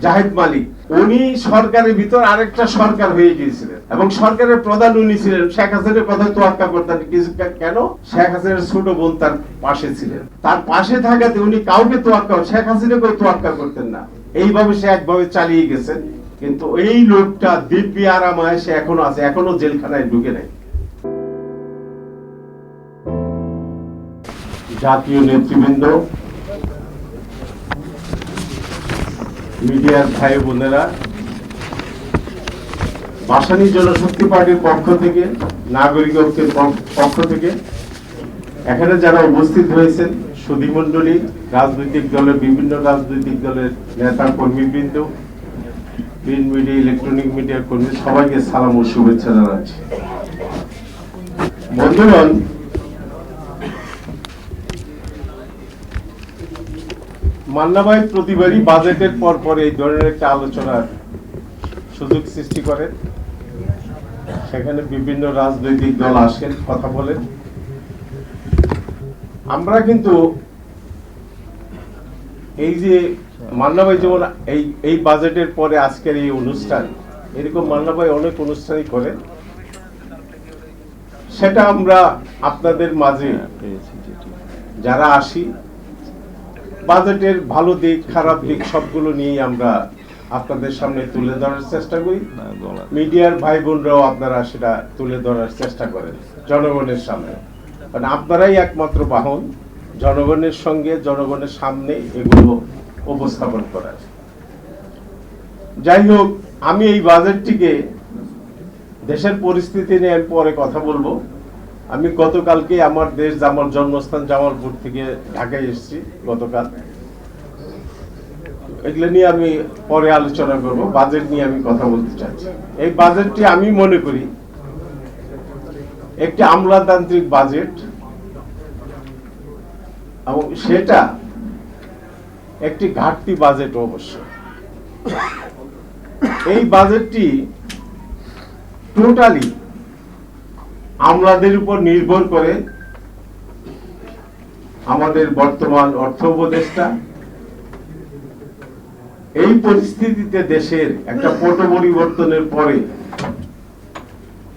জাহিদ মালিক, উনি সরকারের ভিতর আরেকটা সরকার হয়ে গিয়েছিলেন এবং সরকারের প্রধান উনি ছিলেন। শেখ হাসিনার কথা তোয়াক্কা করতেন কেন? শেখ হাসিনার ছোট বোন তার পাশে ছিলেন, তার পাশে থাকাতে উনি কাউকে তোয়াক্কা, শেখ হাসিনাকেও তোয়াক্কা করতেন না। এইভাবে সে একভাবে চালিয়ে গেছেন। কিন্তু এই লোকটা দিব্যি আরামায় সে এখনো আছে, এখনো জেলখানায় ঢুকে নাই। জাতীয় নেতৃবৃন্দ, মিডিয়ার ভাই বোনেরা, ভাসানী জনশক্তি পার্টির পক্ষ থেকে, নাগরিক ঐক্যের পক্ষ থেকে এখানে যারা উপস্থিত হয়েছেন, সুধীমণ্ডলী, রাজনৈতিক দলের বিভিন্ন রাজনৈতিক দলের নেতা কর্মীবৃন্দ, প্রিন্ট মিডিয়া, ইলেকট্রনিক মিডিয়ার কর্মী, সবাইকে সালাম ও শুভেচ্ছা জানাচ্ছি। বন্ধুগণ, মান্না ভাই প্রতিবারই বাজেটের পর এই ধরনের একটা আলোচনার সুযোগ সৃষ্টি করেন। সেখানে বিভিন্ন রাজনৈতিক দল আসেন, কথা বলেন। আমরা কিন্তু এই যে মান্না ভাই যেমন এই বাজেটের পরে আজকের এই অনুষ্ঠান, এরকম মান্না ভাই অনেক অনুষ্ঠানই করেন। সেটা আমরা আপনাদের মাঝে যারা আসি, বাজেটের ভালো দিক খারাপ দিক সবগুলো নিয়ে আমরা আপনাদের সামনে তুলে ধরার চেষ্টা করি। মিডিয়ার ভাই বোনরাও আপনারা সেটা তুলে ধরার চেষ্টা করেন জনগণের সামনে, কারণ আপনারাই একমাত্র বাহন জনগণের সঙ্গে, জনগণের সামনে এগুলো উপস্থাপন করার। যাই হোক, আমি এই বাজেটটিকে দেশের পরিস্থিতি নিয়ে পরে কথা বলবো। আমি গতকালকে আমার দেশ, আমার জন্মস্থান জামালপুর থেকে ঢাকায় এসেছি গতকাল। এগুলো নিয়ে আমি পরে আলোচনা করব। বাজেট নিয়ে আমি কথা বলতে চাচ্ছি। এই বাজেটটি আমি মনে করি একটি আমলাতান্ত্রিক বাজেট এবং সেটা একটি ঘাটতি বাজেট অবশ্য। এই বাজেটটি টোটালি আমলাদের উপর নির্ভর করে আমাদের বর্তমান অর্থ উপদেষ্টা এই পরিস্থিতিতে দেশের একটা পট পরিবর্তনের পরে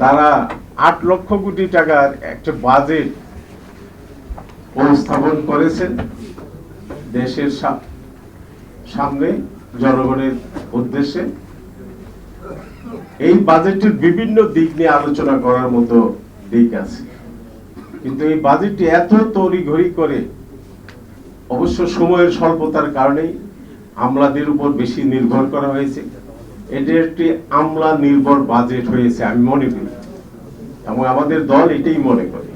তারা 8 লক্ষ কোটি টাকার একটা বাজেট উপস্থাপন করেছেন দেশের সামনে, জনগণের উদ্দেশ্যে। এই বাজেটের বিভিন্ন দিক নিয়ে আলোচনা করার মতো দিক আছে, কিন্তু এই বাজেটটি এত তড়িঘড়ি করে, অবশ্য সময়ের স্বল্পতার কারণেই আমলাদের উপর বেশি নির্ভর করা হয়েছে। এটা একটি আমলা নির্ভর বাজেট হয়েছে আমি মনে করি, এবং আমাদের দল এটাই মনে করে।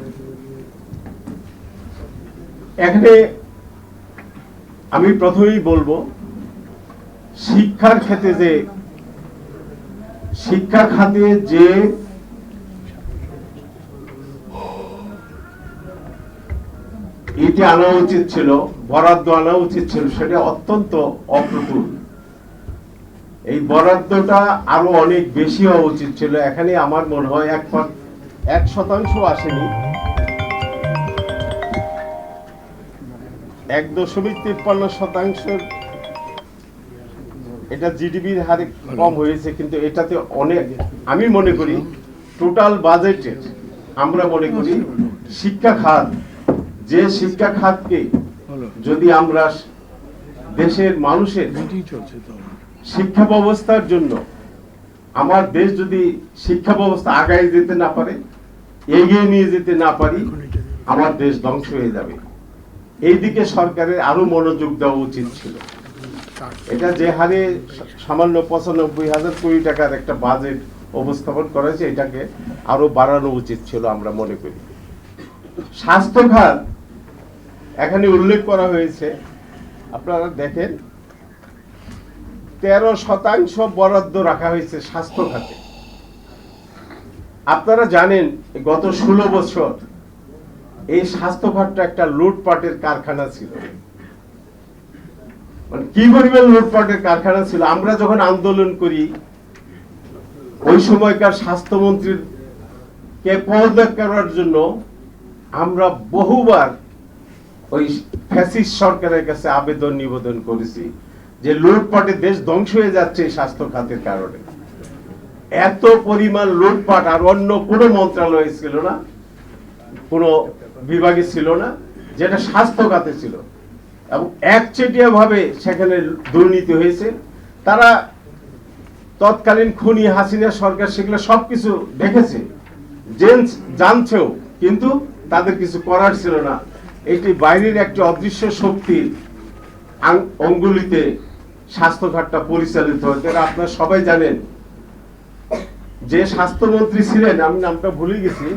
এখানে আমি প্রথমেই বলবো, শিক্ষা খাতে যে এটি আনা উচিত ছিল, বরাদ্দ আনা উচিত ছিল, সেটা অত্যন্ত অপ্রতুল। এই বরাদ্দটা আরো অনেক বেশি হওয়া উচিত ছিল। এখানে আমার মনে হয় 1% আসেনি, 1.53%। এটা জিডিপির হারে কম হয়েছে, কিন্তু এটাতে অনেক, আমি মনে করি টোটাল বাজেটের আমরা মনে করি শিক্ষা খাত, যে শিক্ষা খাতকে যদি আমরা দেশের মানুষের শিক্ষা ব্যবস্থার জন্য, আমার দেশ যদি শিক্ষা ব্যবস্থা আগায় যেতে না পারে, এগিয়ে নিয়ে যেতে না পারি, আমার দেশ ধ্বংস হয়ে যাবে। এই দিকে সরকারের আরো মনোযোগ দেওয়া উচিত ছিল। এটা যে হারে সামান্য 95,000 কোটি টাকার একটা বাজেট উপস্থাপন করেছে, এটাকে আরো বাড়ানো উচিত ছিল আমরা মনে করি। স্বাস্থ্য খাত এখানে উল্লেখ করা হয়েছে, আপনারা দেখেন 13% বরাদ্দ রাখা হয়েছে স্বাস্থ্য খাতে। আপনারা জানেন গত 16 বছর এই স্বাস্থ্য খাতটা একটা লুটপাটের কারখানা ছিল। মানে কি পরিমাণ লুটপাটের কারখানা ছিল। আমরা যখন আন্দোলন করি, ওই সময়কার স্বাস্থ্যমন্ত্রীর কে পদত্যাগ করার জন্য আমরা বহুবার ওই ফ্যাসিস্ট সরকারের কাছে আবেদন নিবেদন করেছি যে লুটপাটে দেশ ধ্বংস হয়ে যাচ্ছে এই স্বাস্থ্য খাতের কারণে। এত পরিমাণ লুটপাট আর অন্য কোনো মন্ত্রণালয়ে ছিল না, কোনো বিভাগে ছিল না, যেটা স্বাস্থ্য খাতে ছিল। এবং একচেটিয়া ভাবে সেখানে দুর্নীতি হয়েছে। তারা তৎকালীন খুনি হাসিনা সরকার সেগুলো সবকিছু দেখেছে, জানছেও, কিন্তু তাদের কিছু করার ছিল না। এটি বাইরের একটি অদৃশ্য শক্তির অঙ্গুলিতে স্বাস্থ্য খাতটা পরিচালিত হতো। আপনারা সবাই জানেন যে স্বাস্থ্যমন্ত্রী ছিলেন, আমি নামটা ভুলে গেছি,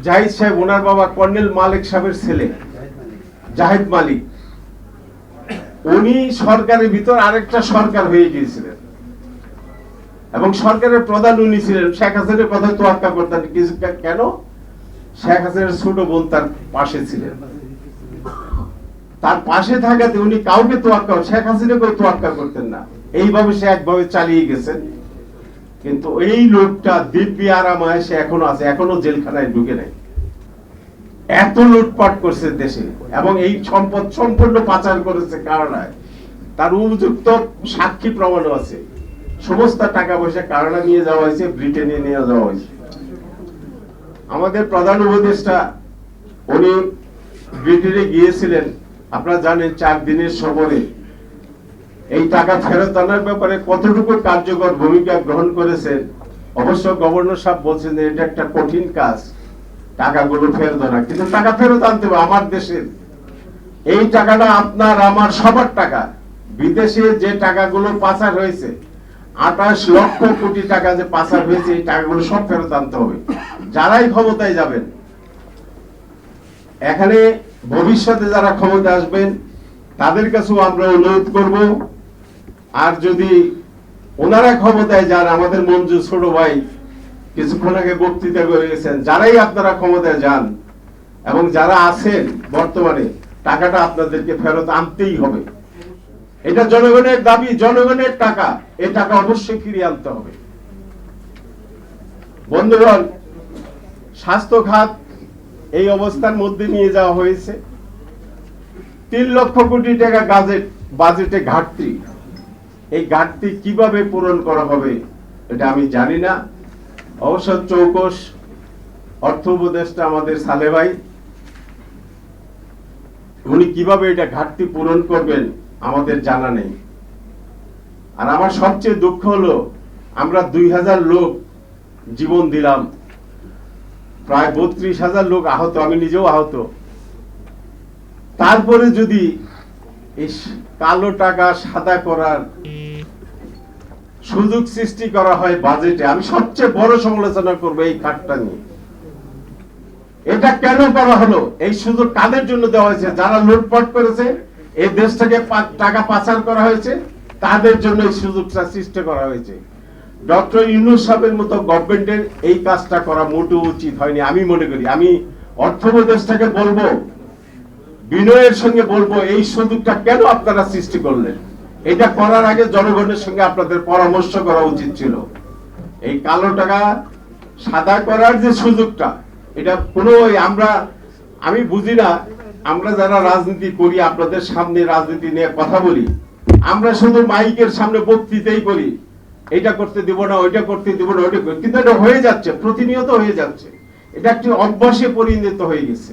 জাহিদ সাহেব, ওনার বাবা কর্নেল মালিক সাহেবের ছেলে জাহিদ মালিক, উনি সরকারের ভিতর আরেকটা সরকার হয়ে গিয়েছিলেন এবং সরকারের প্রধান উনি ছিলেন। শেখ হাসিনার কথা তোয়াক্কা করতেন কিছু, কেন? শেখ হাসিনার ছোট বোন তার পাশে ছিলেন। তার পাশে থাকাতে উনি কাউকে তোয়াক্কা, শেখ হাসিনাকে তোয়াক্কা করতেন না। এইভাবে সে একভাবে চালিয়ে গেছেন। কিন্তু এই লোকটা দিব্যি আরামায় সে এখনো আছে, এখনো জেলখানায় ঢুকে নাই। এত লুটপাট করছে দেশে এবং এই সম্পদ সম্পূর্ণ পাচার করেছে কারণায়। তার উপযুক্ত সাক্ষী প্রমাণও আছে। সমস্ত টাকা পয়সা কারণা নিয়ে যাওয়া হয়েছে, ব্রিটেনে নিয়ে যাওয়া হয়েছে। আমাদের প্রধান উপদেষ্টা উনি ব্রিটেনে গিয়েছিলেন, আপনারা জানেন, 4 দিনের সফরে। এই টাকা ফেরত আনার ব্যাপারে কতটুকু কার্যকর ভূমিকা গ্রহণ করেছেন। অবশ্য গভর্নর সাহেব বলছেন যে এটা একটা কঠিন কাজ, টাকাগুলো ফেরত আনা, কিন্তু টাকা ফেরত আনতে হবে আমার দেশের। এই টাকাটা আপনার আমার সবার টাকা। বিদেশে যে টাকাগুলো পাচার হয়েছে, 28 লক্ষ কোটি টাকা যে পাচার হয়েছে, এই টাকাগুলো সব ফেরত আনতে হবে। যারাই ক্ষমতায় যাবেন, এখানে ভবিষ্যতে যারা ক্ষমতা আসবেন তাদের কাছেও আমরা অনুরোধ করব, আর যদি ওনারা ক্ষমতায় যান, আমাদের মঞ্জু ছোট ভাই কিছুক্ষণ আগে বক্তৃতা করে গেছেন, যারাই আপনারা ক্ষমতায় যান এবং যারা আছেন বর্তমানে, টাকাটা আপনাদেরকে ফেরত আনতেই হবে। এটা জনগণের দাবি, জনগণের টাকা, এই টাকা অবশ্যই ফিরিয়ে আনতে হবে। বন্ধুগণ, স্বাস্থ্য খাত এই অবস্থার মধ্যে নিয়ে যাওয়া হয়েছে। 3 লক্ষ কোটি টাকা বাজেটে ঘাটতি। এই ঘাটতি কিভাবে পূরণ করা হবে এটা আমি জানি না। অবশ্য চৌকস অর্থ উপদেষ্টা আমাদের সালে ভাই, উনি কিভাবে এটা ঘাটতি পূরণ করবেন আমাদের জানা নেই। আর আমার সবচেয়ে দুঃখ হলো, আমরা 2000 লোক জীবন দিলাম, প্রায় 32,000 লোক আহত, আমি নিজেও আহত। তারপরে যদি এই কালো টাকা সাদা করার সুযোগ সৃষ্টি করা হয় বাজেটে, আমি সবচেয়ে বড় সমালোচনা করব এই খাতটা নিয়ে। এটা কেন করা হলো? এই সুযোগ কাদের জন্য দেওয়া হয়েছে? যারা লুটপাট করেছে, এই দেশ থেকে টাকা পাচার করা হয়েছে, তাদের জন্য এই সুযোগটা সৃষ্টি করা হয়েছে। ডক্টর ইউনূস সাহেবের মতো গভর্নমেন্টের এই কাজটা করা মোটেও উচিত হয়নি আমি মনে করি। আমি অর্থ উপদেষ্টাকে বলবো, বিনয়ের সঙ্গে বলবো, এই সুযোগটা কেন আপনারা সৃষ্টি করলেন? এটা করার আগে জনগণের সঙ্গে আপনাদের পরামর্শ করা উচিত ছিল। এই কালো টাকা সাদা করার যে সুযোগটা, এটা কোনো আমি বুঝি না। আমরা যারা রাজনীতি করি, আপনাদের সামনে রাজনীতি নিয়ে কথা বলি, আমরা শুধু মাইকের সামনে বক্তৃতাই করি, এটা করতে দিব না, ওইটা করতে দিব না, ওইটা, কিন্তু এটা হয়ে যাচ্ছে, প্রতিনিয়ত হয়ে যাচ্ছে। এটা একটি অভ্যাসে পরিণত হয়ে গেছে,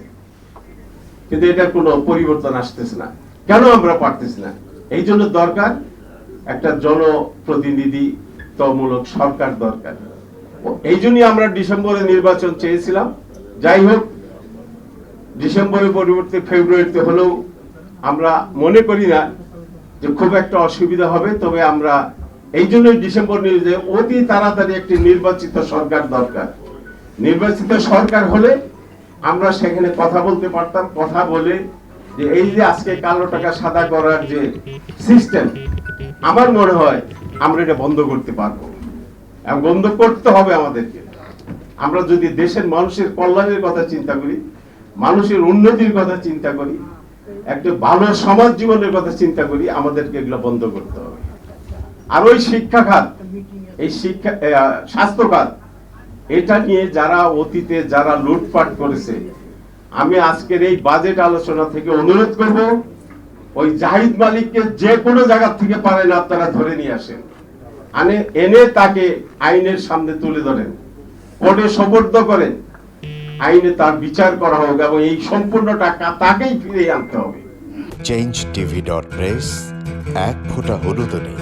কিন্তু এটার কোনো পরিবর্তন আসতেছে না। কেন আমরা পারতেছি না? এই জন্য দরকার একটা জনপ্রতিনিধিত্বমূলক সরকার দরকার। এই জন্যই আমরা ডিসেম্বরে নির্বাচন চেয়েছিলাম। যাই হোক, ডিসেম্বরের পরিবর্তে ফেব্রুয়ারিতে হলেও আমরা মনে করি না যে খুব একটা অসুবিধা হবে। তবে আমরা এই জন্যই ডিসেম্বর নিয়ে অতি তাড়াতাড়ি একটি নির্বাচিত সরকার দরকার। নির্বাচিত সরকার হলে আমরা সেখানে কথা বলতে পারতাম, কথা বলে যে এই যে আজকে কালো টাকা সাদা করার যে সিস্টেম, আমার মনে হয় আমরা এটা বন্ধ করতে পারবো এবং বন্ধ করতে হবে আমাদেরকে। আমরা যদি দেশের মানুষের কল্যাণের কথা চিন্তা করি, মানুষের উন্নতির কথা চিন্তা করি, একটা ভালো সমাজ জীবনের কথা চিন্তা করি, আমাদেরকে এগুলো বন্ধ করতে হবে। আর ওই শিক্ষা খাত, এই স্বাস্থ্য খাত, এটা নিয়ে যারা অতীতে যারা লুটপাট করেছে, আমি আজকের এই বাজেট আলোচনা থেকে অনুরোধ করব ওই জাহিদ মালিককে যে কোনো জায়গা থেকে পারেন আপনারা ধরে নিয়ে আসেন, এনে তাকে আইনের সামনে তুলে ধরেন, কোর্টে সোপর্দ করেন, আইনে তার বিচার করা হোক এবং এই সম্পূর্ণ টাকা তাকেই ফিরিয়ে আনতে হবে। changeTV.press, এক ফোঁটা হলুদও নেই।